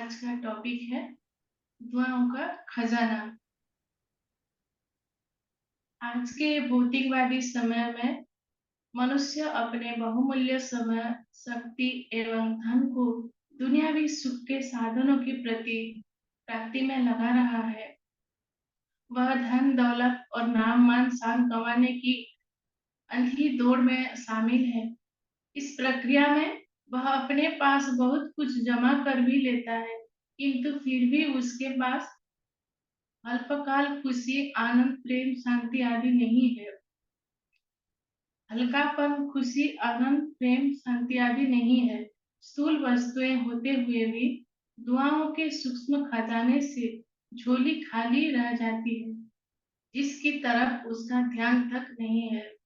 आज का टॉपिक है दुआओं का खजाना। आज के भौतिकवादी समय में मनुष्य अपने बहुमूल्य समय, शक्ति एवं धन को दुनियावी सुख के साधनों की प्रति प्राप्ति में लगा रहा है। वह धन दौलत और नाम मान शान कमाने की अंधी दौड़ में शामिल है। इस प्रक्रिया में वह अपने पास बहुत कुछ जमा कर भी लेता है, किंतु फिर भी उसके पास अल्पकाल खुशी, आनंद, प्रेम, शांति आदि नहीं है। हल्कापन, खुशी, आनंद, प्रेम, शांति आदि नहीं है। स्थूल वस्तुएं होते हुए भी दुआओं के सूक्ष्म खजाने से झोली खाली रह जाती है, जिसकी तरफ उसका ध्यान तक नहीं है।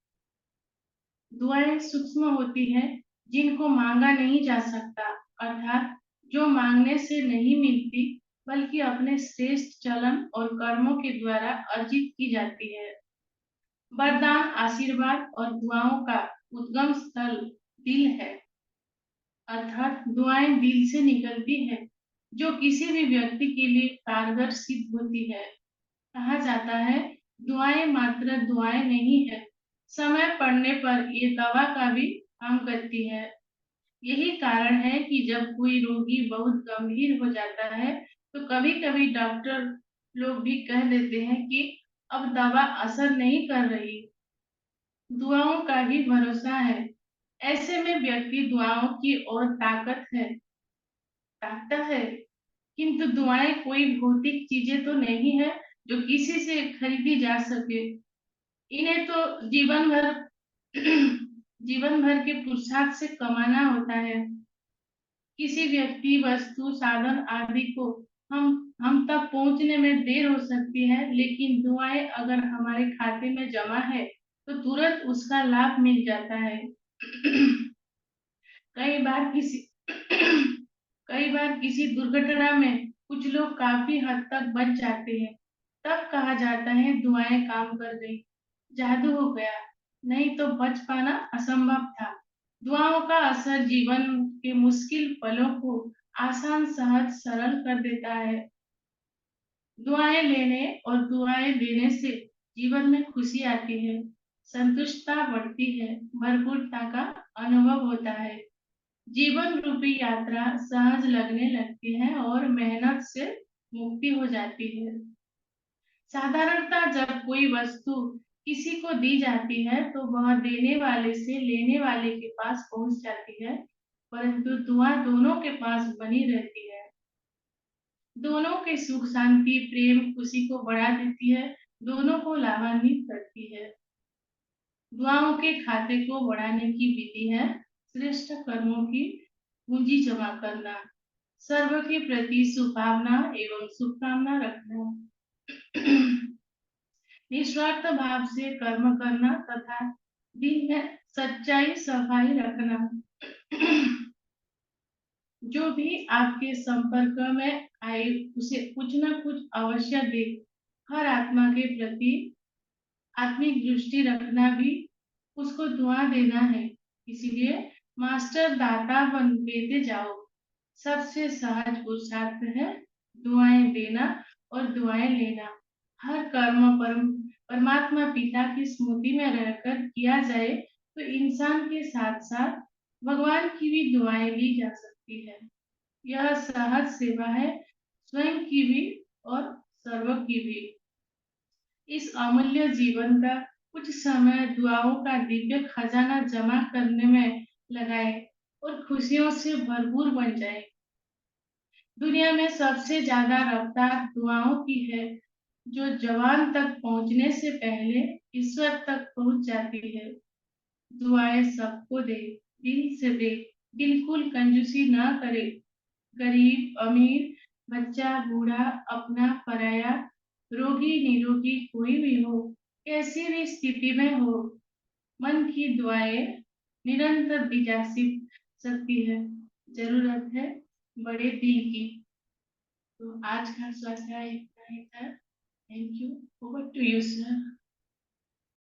दुआएं सूक्ष्म होती हैं, जिनको मांगा नहीं जा सकता, अर्थात जो मांगने से नहीं मिलती, बल्कि अपने श्रेष्ठ चलन और कर्मों के द्वारा अर्जित की जाती है। वरदान, आशीर्वाद और दुआओं का उद्गम स्थल दिल है, अर्थात दुआएं दिल से निकलती है, जो किसी भी व्यक्ति के लिए कारगर सिद्ध होती है। कहा जाता है, दुआएं मात्र दुआएं नहीं है, समय पड़ने पर ये दवा का भी काम करती है। यही कारण है कि जब कोई रोगी बहुत गंभीर हो जाता है, तो कभी-कभी डॉक्टर लोग भी कह देते हैं कि अब दवा असर नहीं कर रही, दुआओं का ही भरोसा है। ऐसे में व्यक्ति दुआओं की ओर ताकता है, किंतु दुआएं कोई भौतिक चीजें तो नहीं है जो किसी से खरीदी जा सके। इन्हें तो जीवन भर के पुरुषार्थ से कमाना होता है। किसी व्यक्ति, वस्तु, साधन आदि को हम तक पहुंचने में देर हो सकती है, लेकिन दुआएं अगर हमारे खाते में जमा है तो तुरंत उसका लाभ मिल जाता है। कई बार किसी कई बार किसी दुर्घटना में कुछ लोग काफी हद तक बच जाते हैं, तब कहा जाता है दुआएं काम कर गई, जादू हो गया, नहीं तो बच पाना असंभव था। दुआओं का असर जीवन के मुश्किल पलों को आसान, सहज, सरल कर देता है। दुआएं लेने और दुआएं देने से जीवन में खुशी आती है, संतुष्टता बढ़ती है, भरपूरता का अनुभव होता है। जीवन रूपी यात्रा सहज लगने लगती है और मेहनत से मुक्ति हो जाती है। साधारणतः जब कोई वस्तु किसी को दी जाती है तो वह देने वाले से लेने वाले के पास पहुंच जाती है, परंतु दुआ दोनों के पास बनी रहती है। दोनों के सुख, शांति, प्रेम, खुशी को बढ़ा देती है, दोनों को लाभान्वित करती है। दुआओं के खाते को बढ़ाने की विधि है श्रेष्ठ कर्मों की पूंजी जमा करना, सर्व के प्रति सुभावना एवं शुभकामना रखना, निस्वार्थ भाव से कर्म करना तथा दिन में सच्चाई, सफाई रखना। जो भी आपके संपर्क में आए उसे कुछ न कुछ अवश्य दे। हर आत्मा के प्रति आत्मिक दृष्टि रखना भी उसको दुआ देना है। इसीलिए मास्टर दाता बन देते जाओ। सबसे सहज पुरुषार्थ है दुआएं देना और दुआएं लेना। हर कर्म परमात्मा पिता की स्मृति में रहकर किया जाए तो इंसान के साथ साथ भगवान की भी दुआएं ली जा सकती है। यह सहज सेवा है, स्वयं की भी और सर्व की भी। इस अमूल्य जीवन का कुछ समय दुआओं का दिव्य खजाना जमा करने में लगाए और खुशियों से भरपूर बन जाए। दुनिया में सबसे ज्यादा रफ्तार दुआओं की है, जो जवान तक पहुंचने से पहले ईश्वर तक पहुंच जाती है। दुआएं सबको दे, दिल से दे, बिल्कुल कंजूसी ना करे। गरीब, अमीर, बच्चा, बूढ़ा, अपना, पराया, रोगी, निरोगी, कोई भी हो, कैसी भी स्थिति में हो, मन की दुआएं निरंतर दी जा सकती है। जरूरत है बड़े दिल की। तो आज का स्वाध्याय इतना ही था। Thank you. Over to you sir.